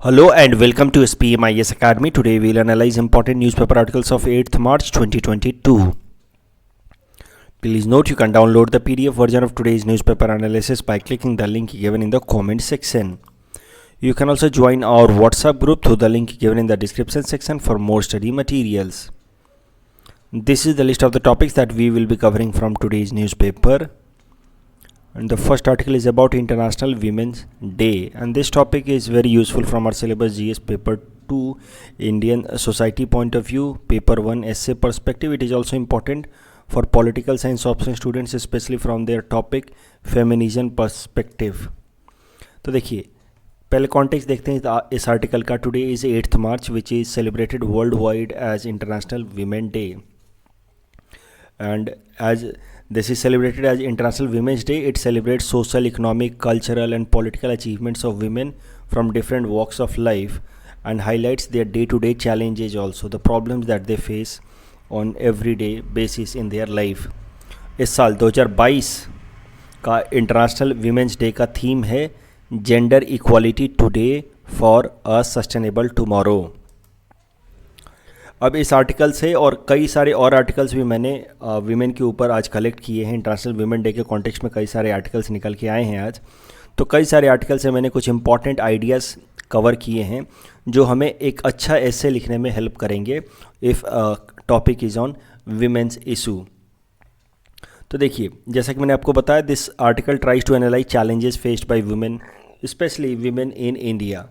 Hello and welcome to SPMIS Academy. Today we'll analyze important newspaper articles of 8th March 2022. Please note you can download the PDF version of today's newspaper analysis by clicking the link given in the comment section. You can also join our WhatsApp group through the link given in the description section for more study materials. This is the list of the topics that we will be covering from today's newspaper. And the first article is about International Women's Day, and this topic is very useful from our syllabus GS paper 2 Indian society point of view, paper 1 essay perspective. It is also important for political science option students, especially from their topic feminism perspective. तो देखिए पहले context देखते हैं इस article का. Today is 8th March which is celebrated worldwide as International Women's Day, and as this is celebrated as International Women's Day, it celebrates social, economic, cultural and political achievements of women from different walks of life and highlights their day-to-day challenges, also the problems that they face on everyday basis in their life. इस साल 2022 का international women's day का theme है gender equality today for a sustainable tomorrow. अब इस article से और कई सारे और आर्टिकल्स भी मैंने वीमेन के ऊपर आज कलेक्ट किए हैं. इंटरनेशनल वीमेन डे के कॉन्टेक्स्ट में कई सारे आर्टिकल्स निकल के आए हैं आज. तो कई सारे आर्टिकल से मैंने कुछ इंपॉर्टेंट आइडियाज़ कवर किए हैं जो हमें एक अच्छा एसे लिखने में हेल्प करेंगे if topic is on women's issue. तो देखिए जैसा कि मैंने आपको बताया, this article tries to analyse challenges faced by women, specially women in India.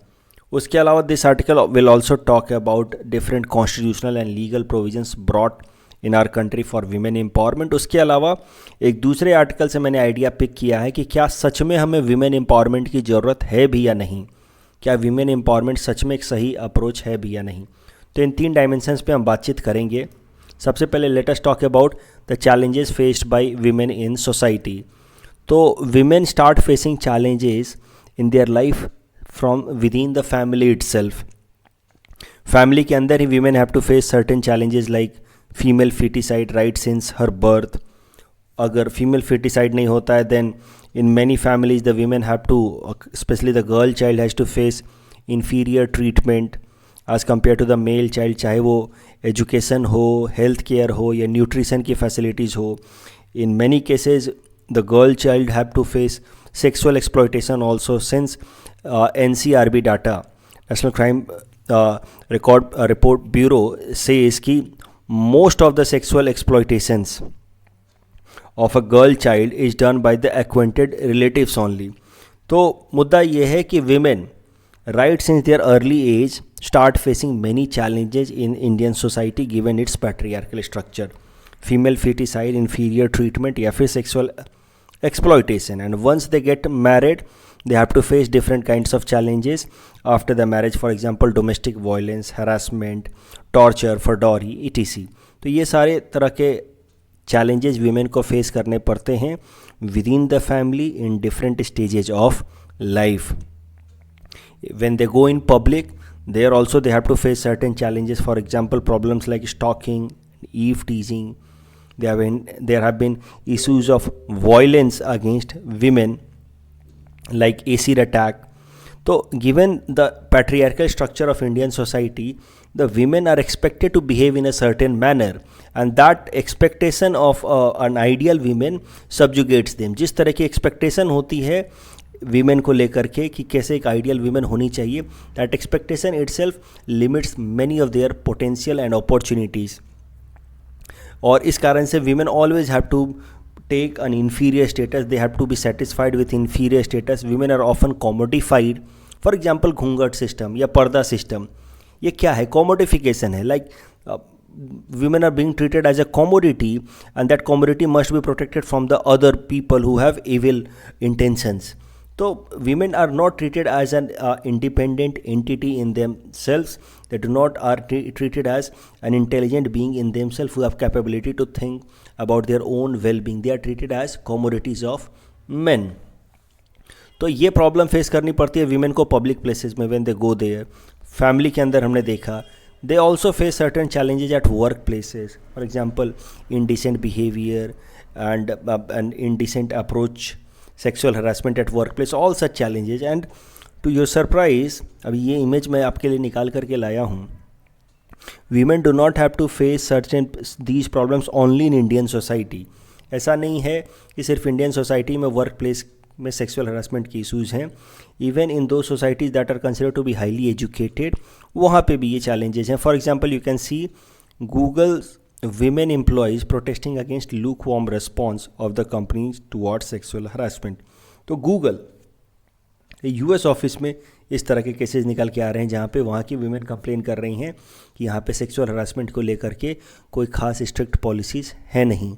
उसके अलावा this article will also talk about different constitutional and legal provisions brought in our country for women empowerment. उसके अलावा एक दूसरे article से मैंने idea pick किया है कि क्या सच में हमें वीमेन एम्पावरमेंट की ज़रूरत है भी या नहीं, क्या वीमेन एम्पावरमेंट सच में एक सही अप्रोच है भी या नहीं. तो इन 3 डायमेंशंस पे हम बातचीत करेंगे. सबसे पहले let us talk about the challenges faced by women in society. तो women start facing challenges in their life from within the family itself. Family के अंदर ही women have to face certain challenges like female feticide right since her birth. अगर female feticide नहीं होता है then in many families the women have to, especially the girl child has to face inferior treatment as compared to the male child, चाहे वो education हो, health care हो या nutrition की facilities हो. In many cases the girl child have to face sexual exploitation also, since NCRB data, National Crime Record Report Bureau, says कि most of the sexual exploitations of a girl child is done by the acquainted relatives only. तो मुद्दा ये है कि women right since their early age start facing many challenges in Indian society given its patriarchal structure. Female feticide, inferior treatment या फिर sexual exploitation, and once they get married they have to face different kinds of challenges after the marriage. For example, domestic violence, harassment, torture for dowry, etc. तो ये सारे तरह के challenges women को face करने पड़ते हैं within the family in different stages of life. When they go in public, there also they have to face certain challenges. For example, problems like stalking, eve teasing. There have been issues of violence against women like acid attack. So given the patriarchal structure of Indian society, the women are expected to behave in a certain manner, and that expectation of an ideal women subjugates them. जिस तरह की expectation होती है women को लेकर के कि कैसे एक ideal women होनी चाहिए, that expectation itself limits many of their potential and opportunities. और इस कारण से women always have to take an inferior status, they have to be satisfied with inferior status. Women are often commodified. For example, घूंघट system या पर्दा system, ये क्या है? commodification है. Like women are being treated as a commodity, and that commodity must be protected from the other people who have evil intentions. So women are not treated as an independent entity in themselves. They do not are treated as an intelligent being in themselves who have capability to think about their own well-being. They are treated as commodities of men. तो ये problem face करनी पड़ती है women को public places में when they go there. Family के अंदर हमने देखा they also face certain challenges at workplaces. For example, indecent behavior and an indecent approach, sexual harassment at workplace, all such challenges. And to your surprise, अभी ये image मैं आपके लिए निकाल करके लाया हूँ। Women do not have to face certain these problems only in Indian society. ऐसा नहीं है कि सिर्फ इंडियन सोसाइटी में वर्क प्लेस में सेक्सुअल हरासमेंट की इशूज़ हैं। Even in those societies that are consider to be highly educated, वहाँ पे भी ये चैलेंजेस हैं। For example you can see Google women employees protesting against lukewarm response of the companies towards sexual harassment। तो Google US office में इस तरह के केसेस निकल के आ रहे हैं जहाँ पे वहाँ की वीमेन कंप्लेन कर रही हैं कि यहाँ पे सेक्सुअल हरासमेंट को लेकर के कोई खास स्ट्रिक्ट पॉलिसीज़ है नहीं।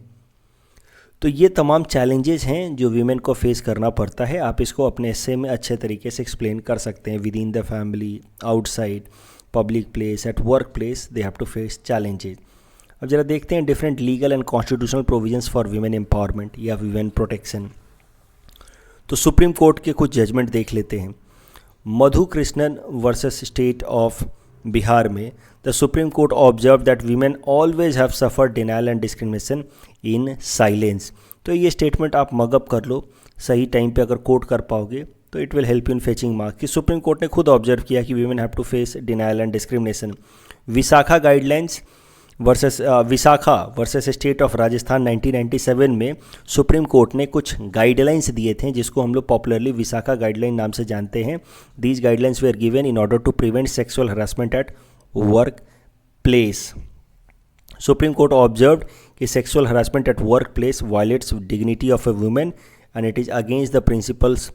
तो ये तमाम चैलेंजेस हैं जो वीमेन को फेस करना पड़ता है। आप इसको अपने एस्से में अच्छे तरीके से एक्सप्लेन कर सकते हैं। Within the family, outside, public place, at work place, they have to face challenges. अब जरा देखते हैं different legal and constitutional provisions for women empowerment या वीमेन प्रोटेक्शन। तो सुप्रीम कोर्ट के कुछ जजमेंट देख लेते हैं। Madhu Krishnan versus state of Bihar में the supreme court observe that women always have suffered denial and discrimination in silence. तो ये स्टेटमेंट आप मगअप कर लो, सही टाइम पे अगर कोट कर पाओगे तो it will help you in fetching marks. कि सुप्रीम कोर्ट ने खुद ऑब्जर्व किया कि women have to face denial and discrimination. Vishakha guidelines Vishakha versus state of Rajasthan 1997 में सुप्रीम कोर्ट ने कुछ गाइडलाइंस दिए थे जिसको हम लोग पॉपुलरली विशाखा गाइडलाइन नाम से जानते हैं। These guidelines were given in order to prevent sexual harassment at work place. Supreme court observed कि sexual harassment at work place violates dignity of a women and it is against the principles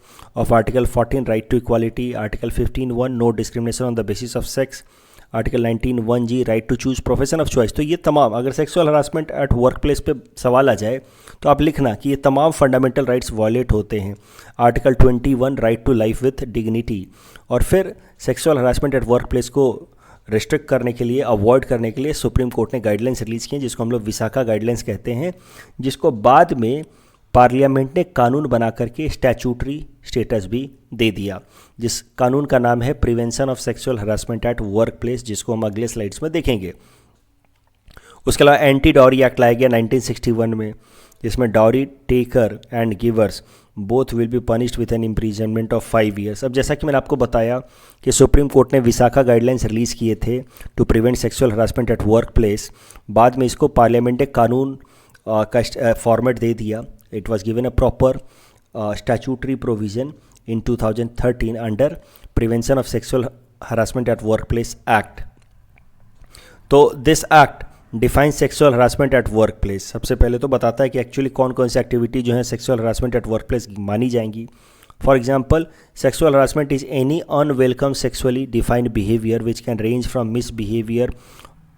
of Article 14 right to equality, Article 15(1) no discrimination on the basis of sex, Article 19(1)(g) right to choose profession of choice। तो ये तमाम, अगर sexual harassment at work place पे सवाल आ जाए तो आप लिखना कि ये तमाम फंडामेंटल राइट्स वायलेट होते हैं। Article 21 right to life with dignity. और फिर sexual harassment at work place को रिस्ट्रिक्ट करने के लिए, अवॉइड करने के लिए सुप्रीम कोर्ट ने गाइडलाइंस रिलीज़ किए जिसको हम लोग विशाखा गाइडलाइंस कहते हैं, जिसको बाद में पार्लियामेंट ने कानून बना करके स्टैचूटरी स्टेटस भी दे दिया, जिस कानून का नाम है prevention of sexual harassment at work place, जिसको हम अगले स्लाइड्स में देखेंगे। उसके अलावा एंटी डॉरी एक्ट लाया गया 1961 में, जिसमें dowry taker and givers both will be punished with an imprisonment of 5 years। अब जैसा कि मैंने आपको बताया कि सुप्रीम कोर्ट ने विशाखा गाइडलाइंस रिलीज़ किए थे to prevent sexual harassment at work place, बाद में इसको पार्लियामेंट ने कानून का फॉर्मेट दे दिया। It was given a proper statutory provision in 2013 under Prevention of Sexual Harassment at Workplace Act। तो this act defines sexual harassment at workplace। सबसे पहले तो बताता है कि एक्चुअली कौन कौन सी एक्टिविटी जो है सेक्सुअल हरासमेंट एट वर्कप्लेस मानी जाएंगी। For example, sexual harassment is any unwelcome sexually defined behaviour which can range from misbehaviour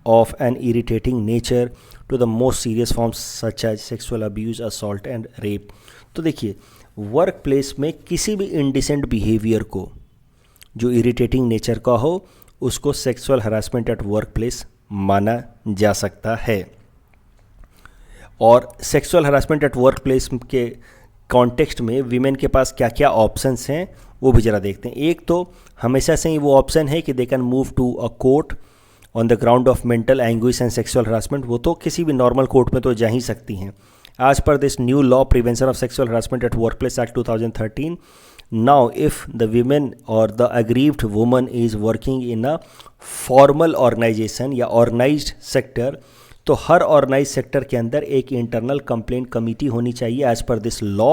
of an irritating nature to the most serious forms such as sexual abuse, assault and rape। तो देखिए, work place में किसी भी indecent behaviour को जो irritating nature का हो उसको sexual harassment at work place माना जा सकता है। और sexual harassment at work place के कॉन्टेक्स्ट में वीमेन के पास क्या क्या ऑप्शंस हैं वो भी ज़रा देखते हैं। एक तो हमेशा से ही वो ऑप्शन है कि they can move to a court on the ground of mental anguish and sexual harassment. वो तो किसी भी नॉर्मल कोर्ट में तो जा ही सकती हैं। As per this new law prevention of sexual harassment at work place act 2013, now if the women or the aggrieved woman is working in a formal organisation या ऑर्गेनाइज्ड सेक्टर, तो हर organise sector के अंदर एक internal complaint committee होनी चाहिए as per this law.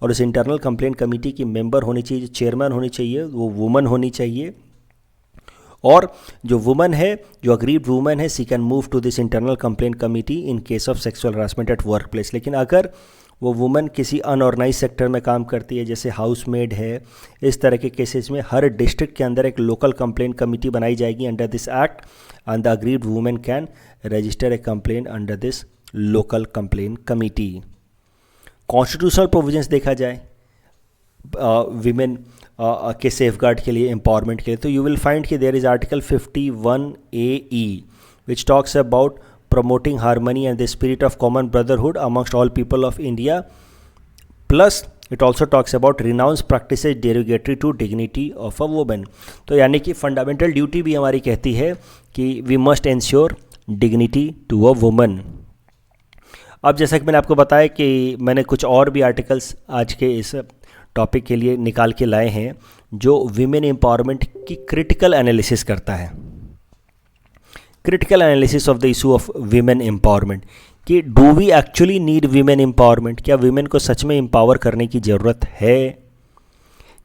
और उस इंटरनल कंप्लेंट कमेटी की मेंबर होनी चाहिए, चेयरमैन होनी चाहिए, वो वुमन होनी चाहिए। और जो वुमन है, जो अग्रीव्ड वुमन है, she can move to this internal complaint committee in case of sexual harassment at work place. लेकिन अगर वो वुमन किसी अनऑर्गेनाइज सेक्टर में काम करती है, जैसे हाउसमेड है, इस तरह के केसेस में हर डिस्ट्रिक्ट के अंदर एक लोकल कंप्लेंट कमेटी बनाई जाएगी under this act, and the aggrieved woman can register A complaint under this local complaint committee. Constitutional provisions देखा जाए विमेन के सेफगार्ड के लिए, एम्पावरमेंट के लिए, तो यू विल फाइंड कि there is article 51AE which talks about promoting harmony and the spirit of common brotherhood amongst all people of India, plus it also talks about renounced practices derogatory to dignity of a woman। तो यानी कि fundamental duty भी हमारी कहती है कि we must ensure dignity to a woman। अब जैसा कि मैंने आपको बताया कि मैंने कुछ और भी आर्टिकल्स आज के इस टॉपिक के लिए निकाल के लाए हैं जो विमेन एम्पावरमेंट की क्रिटिकल एनालिसिस करता है, critical analysis of the issue of women empowerment, कि do we actually need women empowerment, क्या विमेन को सच में एम्पावर करने की ज़रूरत है?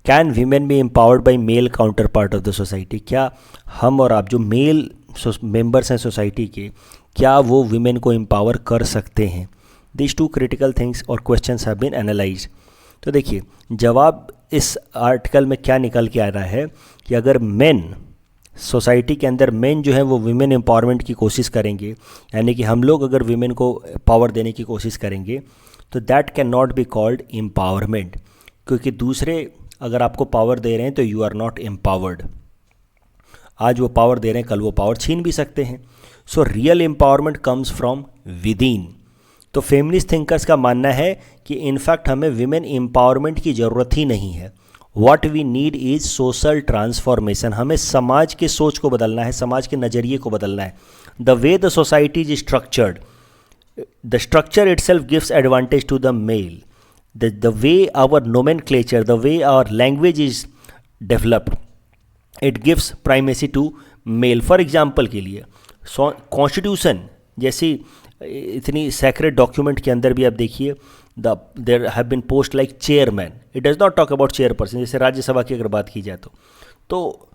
Can women be empowered by male counterpart of the society, क्या हम और आप जो मेल मेंबर्स हैं सोसाइटी के, क्या वो विमेन को एम्पावर कर सकते हैं? दिस टू क्रिटिकल थिंग्स और क्वेश्चंस हैव बीन एनालाइज्ड। तो देखिए जवाब इस आर्टिकल में क्या निकल के आ रहा है कि अगर मेन सोसाइटी के अंदर मेन जो है वो विमेन एम्पावरमेंट की कोशिश करेंगे, यानी कि हम लोग अगर विमेन को पावर देने की कोशिश करेंगे, तो that can not be called empowerment, क्योंकि दूसरे अगर आपको पावर दे रहे हैं तो यू आर नॉट एम्पावर्ड। आज वो पावर दे रहे हैं, कल वो पावर छीन भी सकते हैं। So real empowerment comes from with in. तो फेमिनिस्ट थिंकर्स का मानना है कि इनफैक्ट हमें विमेन एम्पावरमेंट की ज़रूरत ही नहीं है। What we need is social transformation. हमें समाज के सोच को बदलना है, समाज के नज़रिए को बदलना है। The way the society is structured, the structure itself gives advantage to the male. The way our nomenclature, the way our language is developed, it gives primacy to male. For example के लिए constitution जैसी इतनी secret document के अंदर भी आप देखिए, there have been post like chairman, it does not talk about chairperson. जैसे राज्यसभा की अगर बात की जाए तो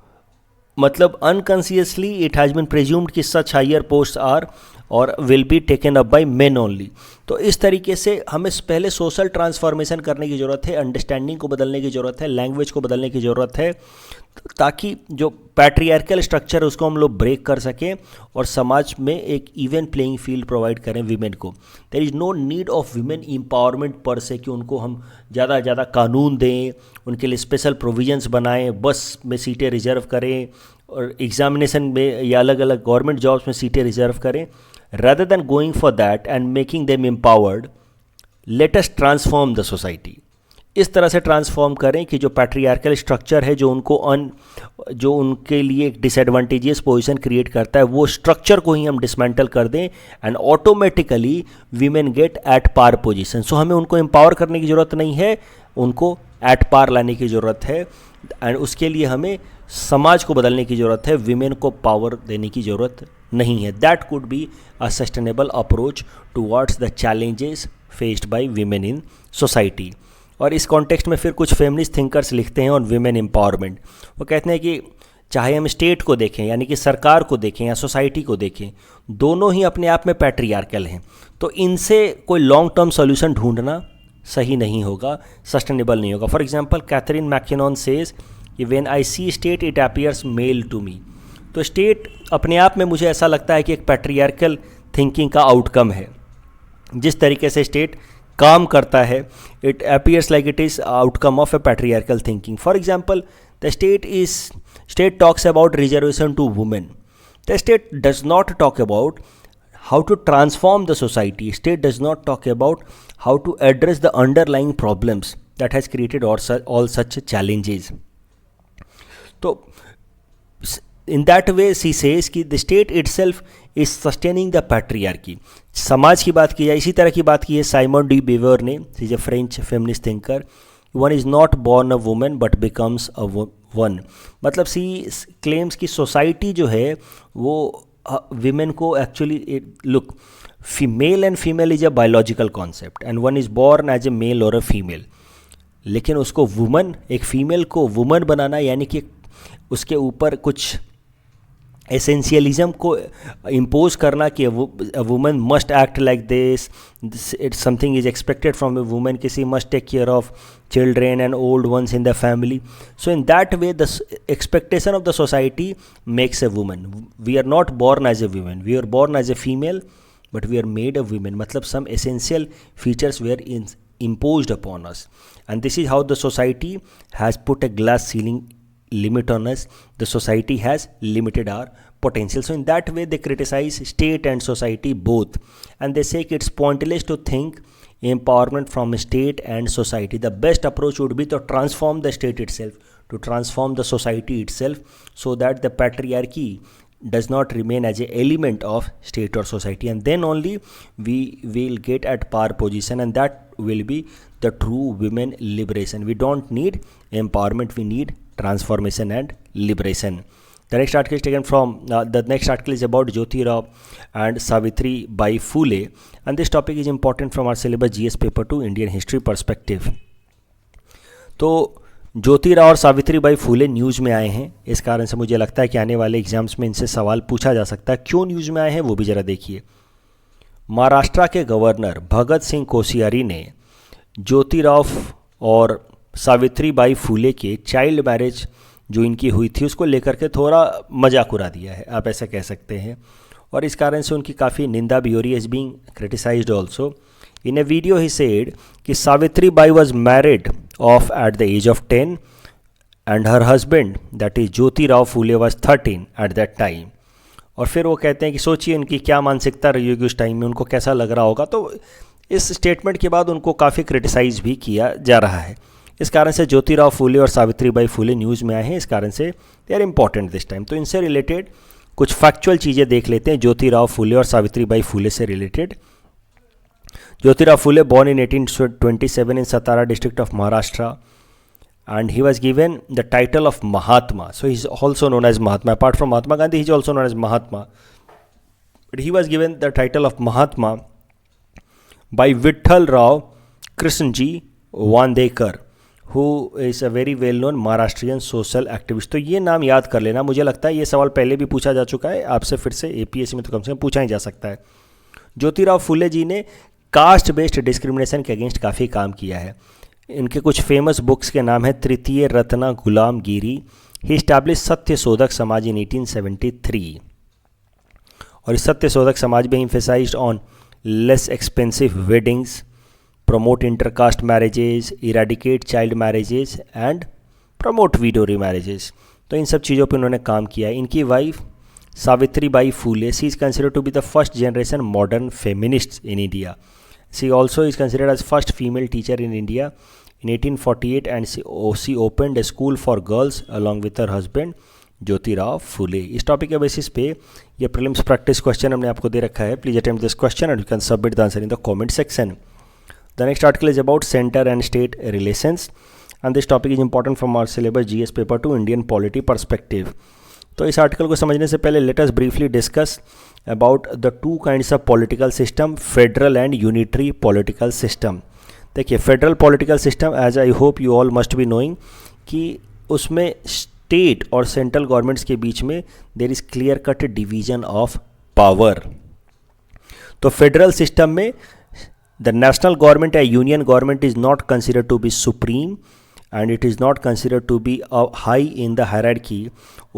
मतलब unconsciously it has been presumed कि सच हायर पोस्ट आर और will be taken up bye main only. तो इस तरीके से हमें पहले सोशल ट्रांसफॉर्मेशन करने की ज़रूरत है, अंडरस्टैंडिंग को बदलने की ज़रूरत है, लैंग्वेज को बदलने की ज़रूरत है, ताकि जो पैट्रियार्कल स्ट्रक्चर है उसको हम लोग ब्रेक कर सकें और समाज में एक इवन प्लेइंग फील्ड प्रोवाइड करें विमेन को। There is no need of women empowerment per se कि उनको हम ज़्यादा कानून दें, उनके लिए स्पेशल प्रोविजंस बनाएं, बस में सीटें रिजर्व करें और एग्जामिनेशन में या अलग अलग गवर्नमेंट जॉब्स में सीटें रिजर्व करें। rather than going for that and making them empowered, let us transform the society। इस तरह से ट्रांसफॉर्म करें कि जो पैट्रियार्कल स्ट्रक्चर है, जो उनके लिए एक डिसएडवांटेजियस पोजीशन क्रिएट करता है, वो स्ट्रक्चर को ही हम डिसमेंटल कर दें and automatically women get at par position. So हमें उनको एम्पावर करने की ज़रूरत नहीं है, उनको एट पार लाने की ज़रूरत है एंड उसके लिए हमें समाज को बदलने की ज़रूरत है, विमेन को पावर देने की ज़रूरत नहीं है। That could be a sustainable approach towards the challenges faced bye women in society. और इस कॉन्टेक्स्ट में फिर कुछ फेमिनिस्ट थिंकर्स लिखते हैं ऑन विमेन एम्पावरमेंट। वो कहते हैं कि चाहे हम स्टेट को देखें, यानी कि सरकार को देखें या सोसाइटी को देखें, दोनों ही अपने आप में पैट्रियार्कल हैं। तो इनसे कोई लॉन्ग टर्म सोल्यूशन ढूंढना सही नहीं होगा, सस्टेनेबल नहीं होगा। For example Catherine MacKinnon says कि when I see state it appears male to me. तो स्टेट अपने आप में मुझे ऐसा लगता है कि एक पैट्रियार्कल थिंकिंग का आउटकम है। जिस तरीके से स्टेट काम करता है, it appears like it is outcome of a patriarchal thinking. For example the state talks about reservation to women. The state does not talk about how to transform the society. State does not talk about how to address the underlying problems that has created all such challenges. So in that way she says कि the state itself is sustaining the patriarchy. समाज की बात की जाए, इसी तरह की बात की है साइमन डी बेवर ने, he is a French feminist thinker. One is not born a woman but becomes a one. मतलब she claims कि सोसाइटी जो है वो विमेन को actually look, male and female is a biological concept and one is born as a male or a female, लेकिन उसको woman, एक female को वुमन बनाना, यानी कि उसके ऊपर कुछ एसेंशियलिज्म को इम्पोज करना कि woman must act like this, it something is expected from a woman, किसी must take care of children and old ones in the family. So in that way the expectation of the society makes a woman. We are not born as a woman, we are born as a female but we are made a woman. मतलब some essential features were imposed upon us and this is how the society has put a glass ceiling limit on us. The society has limited our potential. So in that way they criticize state and society both and they say it's pointless to think empowerment from state and society. The best approach would be to transform the state itself, to transform the society itself, so that the patriarchy does not remain as an element of state or society, and then only we will get at par position, and that will be the true women liberation. We don't need empowerment, we need transformation and liberation. The next article is taken from the next article is about Jyoti Rao and Savitri Bai Phule, and this topic is important from our syllabus GS paper to Indian history perspective. तो ज्योति राव और सावित्री बाई फूले news में आए हैं, इस कारण से मुझे लगता है कि आने वाले एग्जाम्स में इनसे सवाल पूछा जा सकता है. क्यों न्यूज़ में आए हैं वो भी ज़रा देखिए. महाराष्ट्र के गवर्नर भगत सिंह कोश्यारी ने ज्योति राव और सावित्री बाई फूले के चाइल्ड मैरिज जो इनकी हुई थी उसको लेकर के थोड़ा मजाक उड़ा दिया है, आप ऐसा कह सकते हैं, और इस कारण से उनकी काफ़ी निंदा भी हो रही है, is being criticised also. In a video he said कि Savitri Bai was married off at the age of 10 and her husband that is Jyoti Rao Phule was 13 at that time. और फिर वो कहते हैं कि सोचिए उनकी क्या मानसिकता रही होगी उस टाइम में, उनको कैसा लग रहा होगा. तो इस स्टेटमेंट के बाद उनको काफ़ी क्रिटिसाइज भी किया जा रहा है. इस कारण से ज्योति राव फूले और सावित्री बाई फूले न्यूज़ में आए हैं, इस कारण से they are important this time. तो इनसे रिलेटेड कुछ फैक्चुअल चीज़ें देख लेते हैं ज्योति राव फूले और सावित्री बाई फूले से related. Jyoti Rao Phule born in 1827 in Satara district of Maharashtra, and he was given the title of Mahatma. So he is also known as Mahatma. Apart from Mahatma Gandhi, he is also known as Mahatma. But he was given the title of Mahatma by Vitthal Rao Krishnji Wandekar, who is a very well-known Maharashtrian social activist. तो ये नाम याद कर लेना. मुझे लगता है ये सवाल पहले भी पूछा जा चुका है आपसे, फिर से APSC में तो कम से कम पूछा ही जा सकता है. ज्योति राव फूले जी ने कास्ट बेस्ड डिस्क्रिमिनेशन के अगेंस्ट काफ़ी काम किया है. इनके कुछ फेमस बुक्स के नाम है तृतीय रत्ना गुलाम गिरी. ही स्टैब्लिश सत्य शोधक समाज इन 1873, और इस सत्य शोधक समाज में emphasised on less expensive weddings, promote intercaste marriages, eradicate child marriages and promote widow remarriages. तो इन सब चीज़ों पर उन्होंने काम किया है. इनकी wife Savitri Bai Phule, she is considered to be the first generation modern feminist in India. She also is considered as first female teacher in India in 1848, and she opened a school for girls along with her husband ज्योति राव फूले. इस topic के basis पे ये prelims practice question हमने आपको दे रखा है. Please attempt this question and you can submit the answer in the comment section. The next article is about centre and state relations, and this topic is important from our syllabus GS paper two Indian polity perspective. तो इस article को समझने से पहले let us briefly discuss about the two kinds of political system, federal and unitary political system. देखिए federal political system, as I hope you all must be knowing, कि उसमें state और सेंट्रल गवर्नमेंट्स के बीच में there is clear cut division of power. तो federal system में the national government या union government is not considered to be supreme and it is not considered to be high in the hierarchy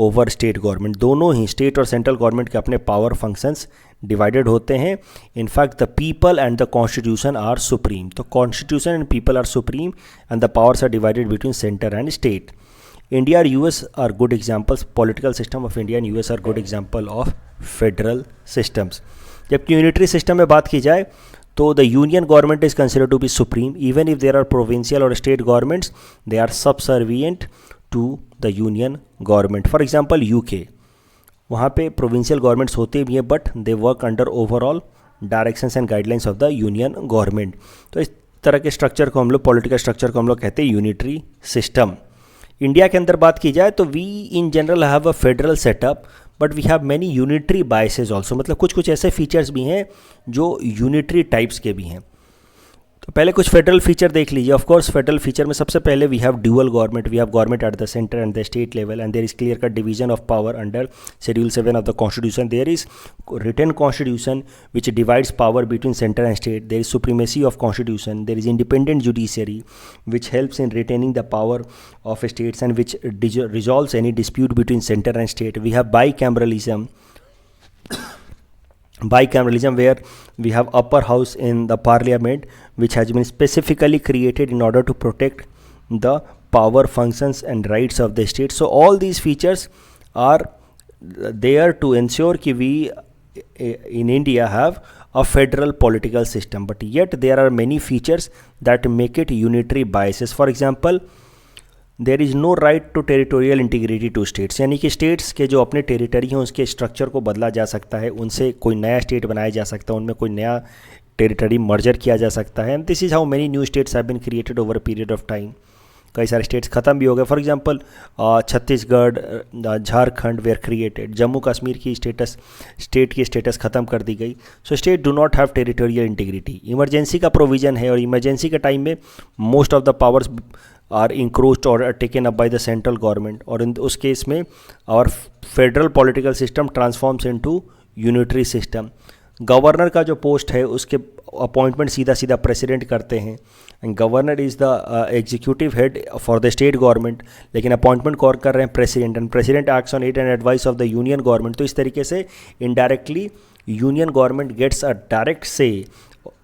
over state government. दोनों ही state और central government के अपने power functions divided होते हैं. In fact the people and the constitution are supreme. तो constitution and people are supreme and the powers are divided between centre and state. India और US are good examples. Political system of India and US are good example of federal systems. जबकि unitary system में बात की जाए तो the union government is considered to be supreme. Even if there are provincial or state governments, they are subservient to the union government. For example, UK, वहाँ पे provincial governments होते भी हैं but they work under overall directions and guidelines of the union government. तो इस तरह के structure को हम लोग, पॉलिटिकल स्ट्रक्चर को हम लोग कहते हैं यूनिटरी सिस्टम. इंडिया के अंदर बात की जाए तो we in general have a federal setup but we have many unitary biases also. मतलब कुछ कुछ ऐसे फीचर्स भी हैं जो यूनिटरी टाइप्स के भी हैं. तो पहले कुछ फेडरल फीचर देख लीजिए. ऑफ कोर्स फेडरल फीचर में सबसे पहले we have dual government. We have government at the centre and the state level and there is clear cut division of power under schedule 7 of the constitution. There is written constitution which divides power between centre and state. There is supremacy of constitution. There is independent judiciary which helps in retaining the power of states and which resolves any dispute between center and state. We have bicameralism where we have upper house in the parliament which has been specifically created in order to protect the power functions and rights of the state. So all these features are there to ensure कि we in India have a federal political system, but yet there are many features that make it unitary biases. For example, there is no right to territorial integrity to states. यानी कि states के जो अपने territory हैं उसके structure को बदला जा सकता है, उनसे कोई नया स्टेट बनाया जा सकता है, उनमें कोई नया टेरिटरी मर्जर किया जा सकता है. And this is how many new states have been created over a period of time. कई सारे स्टेट्स ख़त्म भी हो गए। For example Chhattisgarh, Jharkhand were created, Jammu Kashmir की स्टेट की स्टेटस ख़त्म कर दी गई। So state do not have territorial integrity. Emergency का प्रोविज़न है और इमरजेंसी के टाइम में most of the powers are encroached or taken up by the central government, और इन उस केस में our federal political system transforms into unitary system. Governor का जो पोस्ट है उसके अपॉइंटमेंट सीधा सीधा प्रेसिडेंट करते हैं, and governor is the executive head for the state government, लेकिन अपॉइंटमेंट कौन कर रहे हैं? President, and president acts on aid and advice of the union government. तो इस तरीके से indirectly union government gets a direct say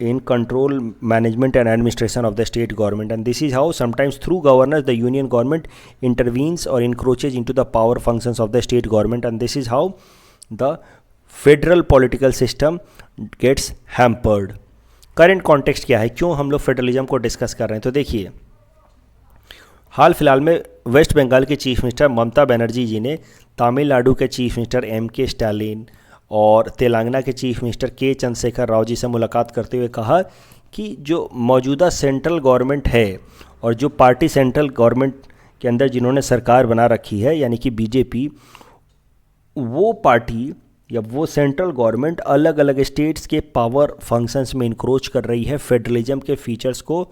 in control, management and administration of the state government, and this is how sometimes through governors the union government intervenes or encroaches into the power functions of the state government, and this is how the federal political system gets hampered. Current context क्या है, क्यों हम लोग federalism को discuss कर रहे हैं? तो देखिए, हाल फिलहाल में वेस्ट बंगाल के चीफ मिनिस्टर ममता बनर्जी जी ने तमिलनाडु के चीफ मिनिस्टर M.K. स्टालिन और तेलंगाना के चीफ मिनिस्टर के चंद्रशेखर राव जी से मुलाकात करते हुए कहा कि जो मौजूदा सेंट्रल गवर्नमेंट है और जो पार्टी सेंट्रल गवर्नमेंट के अंदर जिन्होंने सरकार बना रखी है यानी कि बीजेपी, वो पार्टी या वो सेंट्रल गवर्नमेंट अलग अलग स्टेट्स के पावर फंक्शंस में इंक्रोच कर रही है, फेडरलिज्म के फीचर्स को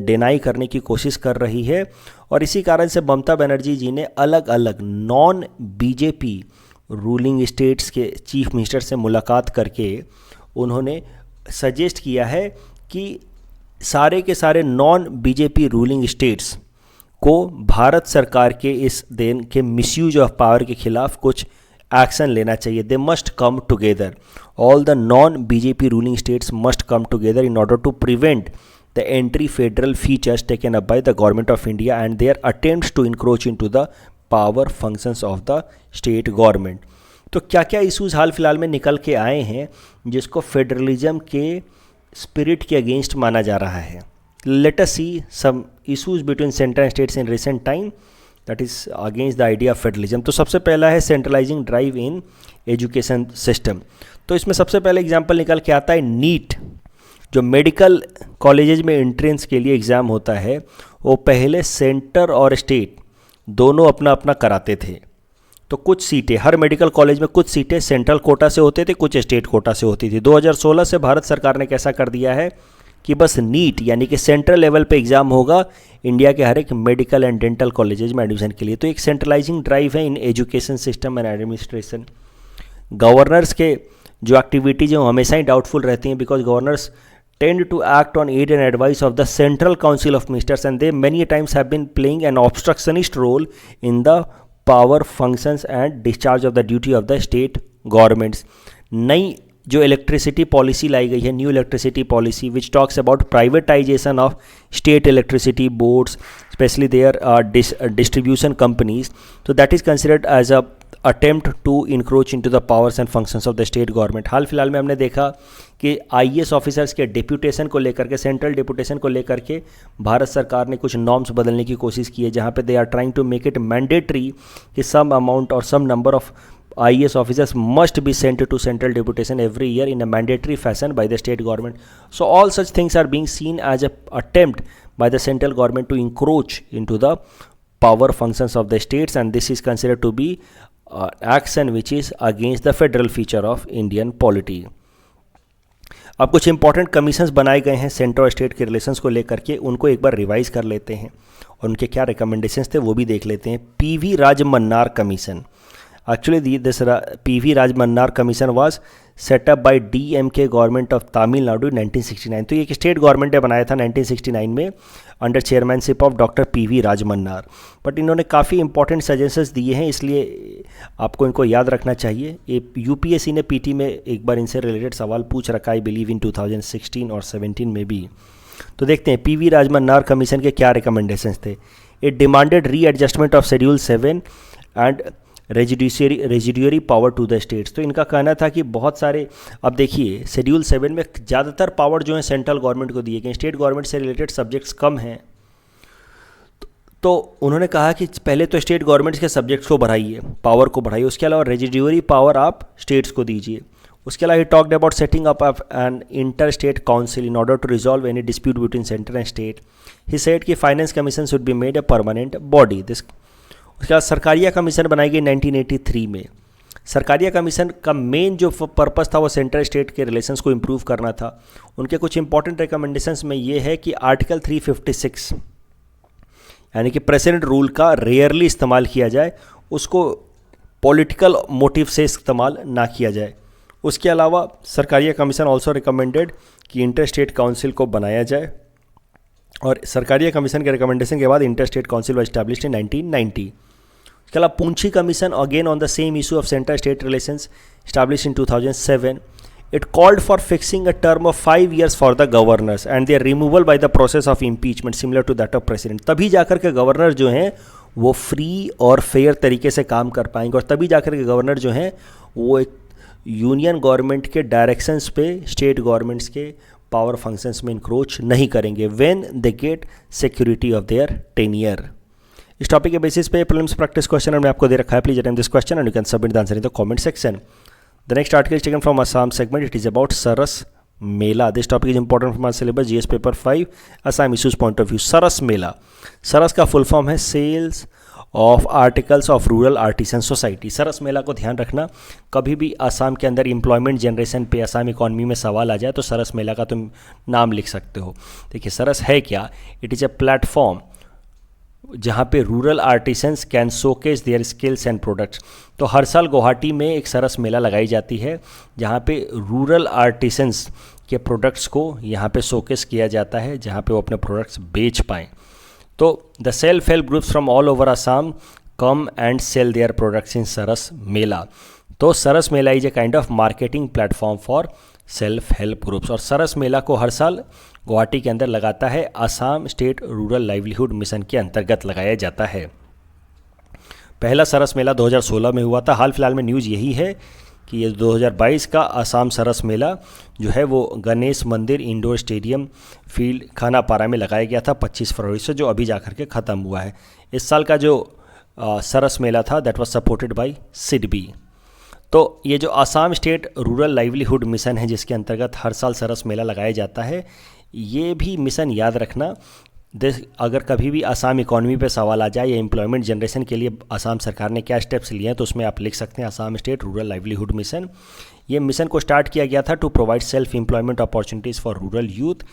डिनाई करने की कोशिश कर रही है। और इसी कारण से ममता बनर्जी जी ने अलग अलग नॉन बीजेपी रूलिंग स्टेट्स के चीफ मिनिस्टर से मुलाकात करके उन्होंने सजेस्ट किया है कि सारे के सारे नॉन बीजेपी रूलिंग स्टेट्स को भारत सरकार के इस देन के मिसयूज ऑफ पावर के खिलाफ कुछ एक्शन लेना चाहिए। They must come together, all the non BJP ruling states must come together in order to prevent the entry federal features taken up by the government of India and their attempts to encroach into the power functions of the state government। तो क्या क्या issues हाल फिलहाल में निकल के आए हैं जिसको फेडरलिज्म के स्पिरिट के अगेंस्ट माना जा रहा है? Let us see some issues between centre and states in recent time that is against the idea of federalism. तो सबसे पहला है centralising drive in education system. तो इसमें सबसे पहले एग्जाम्पल निकल के आता है नीट। जो मेडिकल कॉलेजेज में एंट्रेंस के लिए एग्ज़ाम होता है वो पहले सेंटर और स्टेट दोनों अपना अपना कराते थे। तो कुछ सीटें हर मेडिकल कॉलेज में, कुछ सीटें सेंट्रल कोटा से होते थे, कुछ स्टेट कोटा से होती थी। 2016 से भारत सरकार ने कैसा कर दिया है कि बस नीट यानी कि सेंट्रल लेवल पे एग्ज़ाम होगा इंडिया के हर एक मेडिकल एंड डेंटल कॉलेजेज में एडमिशन के लिए। तो एक सेंट्रलाइजिंग ड्राइव है इन education system and administration. Governors के जो एक्टिविटीज़ हैं वो हमेशा ही डाउटफुल रहती हैं, because governors tend to act on aid and advice of the Central Council of Ministers, and they many times have been playing an obstructionist role in the power functions and discharge of the duty of the state governments। नई जो electricity policy लाई गई है, new electricity policy which talks about privatisation of state electricity boards, specially their distribution companies, तो that is considered as a attempt to encroach into the powers and functions of the state government. हाल फिलहाल में हमने देखा कि IAS officers के deputation को लेकर के, सेंट्रल डिप्यूटेशन को लेकर के भारत सरकार ने कुछ नॉर्म्स बदलने की कोशिश की है, जहाँ पे they are trying to make it mandatory कि some amount or some number of IAS officers must be sent to central deputation every year in a mandatory fashion by the state government. So all such things are being seen as a attempt by the central government to encroach into the power functions of the states, and this is considered to be action which is against the federal feature of Indian polity। अब कुछ important commissions बनाए गए हैं centre और state के relations को लेकर के, उनको एक बार रिवाइज कर लेते हैं और उनके क्या रिकमेंडेशंस थे वो भी देख लेते हैं। PV Rajamannar commission. Actually, this PV Rajmannar Commission was set up by DMK government of Tamil Nadu 1969। तो ये एक स्टेट गवर्नमेंट ने बनाया था 1969 में under chairmanship of doctor PV Rajamannar. But इन्होंने काफ़ी इंपॉर्टेंट सजेशंस दिए हैं, इसलिए आपको इनको याद रखना चाहिए। ये UPSC ने PT में एक बार इनसे रिलेटेड सवाल पूछ रखा है, बिलीव इन 2016 और 17 में भी। तो देखते हैं PV राजमन्नार कमीशन के क्या रिकमेंडेशंस थे। It demanded readjustment of schedule 7 and residuary power to the states. तो इनका कहना था कि बहुत सारे, अब देखिए शेड्यूल 7 में ज़्यादातर पावर जो है सेंट्रल गवर्नमेंट को दिए गए, स्टेट गवर्नमेंट से रिलेटेड सब्जेक्ट्स कम हैं। तो उन्होंने कहा कि पहले तो स्टेट गवर्नमेंट्स के सब्जेक्ट्स को बढ़ाइए, पावर को बढ़ाइए, उसके अलावा रेजिड्यूरी पावर आप स्टेट्स को दीजिए। उसके अलावा ही talked about setting up an inter state council in order to resolve any dispute between centre and state. He said कि finance commission should be made a permanent body. उसके बाद Sarkaria commission बनाई गई 1983 में। सरकारिया कमीशन का मेन जो purpose था वो सेंटर स्टेट के रिलेशंस को इम्प्रूव करना था। उनके कुछ इंपॉर्टेंट रिकमेंडेशंस में ये है कि आर्टिकल 356 यानी कि प्रेसिडेंट रूल का रेयरली इस्तेमाल किया जाए, उसको पॉलिटिकल मोटिव से इस्तेमाल ना किया जाए। उसके अलावा सरकारिया कमीशन ऑल्सो रिकमेंडेड कि इंटर स्टेट काउंसिल को बनाया जाए, और सरकारिया कमीशन के रिकमेंडेशन के बाद inter state council was established in 1990। उसके अलावा Punchhi commission again on the same issue of centre state relations established in 2007। It called for fixing a term of 5 years for the governors and their removal by the process of impeachment similar to that of president। तभी जाकर के governor जो हैं वो free और fair तरीके से काम कर पाएंगे, और तभी जाकर के गवर्नर जो हैं वो एक यूनियन गवर्नमेंट के डायरेक्शंस पे स्टेट गवर्नमेंट्स के पावर फंक्शंस में इंक्रोच नहीं करेंगे when they get security of their tenure. इस टॉपिक के बेसिस पे प्रीलिम्स प्रैक्टिस क्वेश्चन हमने आपको दे रखा है। Please attempt this question and you can submit the answer in the comment section. The next article is taken from Assam segment. It is about Saras Mela. This topic is important from our syllabus GS paper 5 Assam issues point of view. Saras Mela. Saras का full form है sales of articles of rural artisan society. Saras Mela को ध्यान रखना, कभी भी आसाम के अंदर employment generation पे, आसाम इकॉनमी में सवाल आ जाए तो सरस मेला का तुम नाम लिख सकते हो। देखिए सरस है क्या, इट इज़ ए प्लेटफॉर्म जहाँ पे rural artisans can showcase their skills and products. तो हर साल गुवाहाटी में एक सरस मेला लगाई जाती है जहाँ पे रूरल आर्टिसंस के प्रोडक्ट्स को यहाँ पे शोकेस किया जाता है, जहाँ पे वो अपने प्रोडक्ट्स बेच पाएँ। तो the self help groups from all over Assam come and sell their products in Saras Mela. तो Saras Mela is a kind of marketing platform for self help groups, और सरस मेला को हर साल गुवाहाटी के अंदर लगाता है, Assam state rural livelihood mission के अंतर्गत लगाया जाता है। पहला सरस मेला 2016 में हुआ था। हाल फिलहाल में न्यूज़ यही है कि ये 2022 का आसाम सरस मेला जो है वो गणेश मंदिर इंडोर स्टेडियम फील्ड खानापारा में लगाया गया था 25 फरवरी से, जो अभी जाकर के ख़त्म हुआ है। इस साल का जो सरस मेला था that was supported by SIDBI. तो ये जो Assam state rural livelihood mission है जिसके अंतर्गत हर साल सरस मेला लगाया जाता है, ये भी मिशन याद रखना। अगर कभी भी आसाम इकॉनमी पे सवाल आ जाए या एम्प्लॉयमेंट जनरेशन के लिए आसाम सरकार ने क्या स्टेप्स लिए हैं तो उसमें आप लिख सकते हैं Assam state rural livelihood mission. ये मिशन को स्टार्ट किया गया था to provide self employment opportunities for rural youth.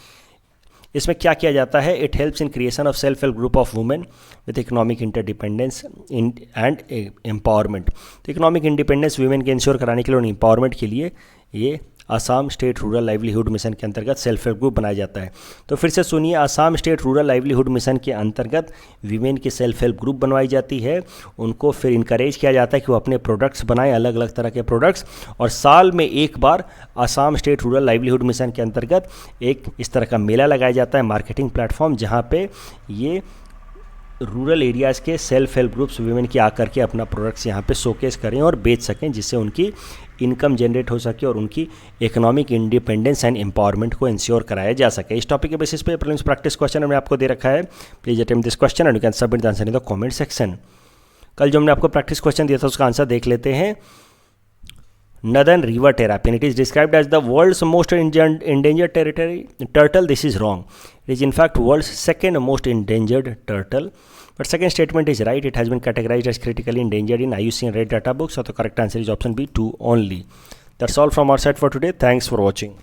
इसमें क्या किया जाता है, it helps in creation of self help group of women with economic interdependence and empowerment. तो इकोनॉमिक इंडिपेंडेंस वुमेन के इंश्योर कराने के लिए और एम्पावरमेंट के लिए ये Assam state rural livelihood mission के अंतर्गत सेल्फ हेल्प ग्रुप बनाया जाता है। तो फिर से सुनिए, Assam state rural livelihood mission के अंतर्गत वीमेन की सेल्फ हेल्प ग्रुप बनवाई जाती है। उनको फिर इनकरेज किया जाता है कि वो अपने प्रोडक्ट्स बनाएं, अलग अलग तरह के प्रोडक्ट्स, और साल में एक बार Assam state rural livelihood mission के अंतर्गत एक इस तरह का मेला लगाया जाता है, मार्केटिंग प्लेटफॉर्म, जहाँ पे ये रूरल एरियाज़ के सेल्फ हेल्प ग्रुप्स वीमेन की आकर के अपना प्रोडक्ट्स यहाँ पे शोकेस करें और बेच सकें, जिससे उनकी इनकम जनरेट हो सके और उनकी इकोनॉमिक इंडिपेंडेंस एंड एम्पावरमेंट को इंश्योर कराया जा सके। इस टॉपिक के बेसिस पे प्रीलिम्स प्रैक्टिस क्वेश्चन हमने आपको दे रखा है। Please attempt this question and you can submit the answer in the comment section. कल जो हमने आपको प्रैक्टिस क्वेश्चन दिया था उसका आंसर देख लेते हैं। Northern river terrapin, it is described as the world's most endangered territory turtle. This is wrong. It is in fact world's second most endangered turtle. But second statement is right. It has been categorized as critically endangered in IUCN Red Data Book. So the correct answer is option B, 2 only. That's all from our side for today. Thanks for watching.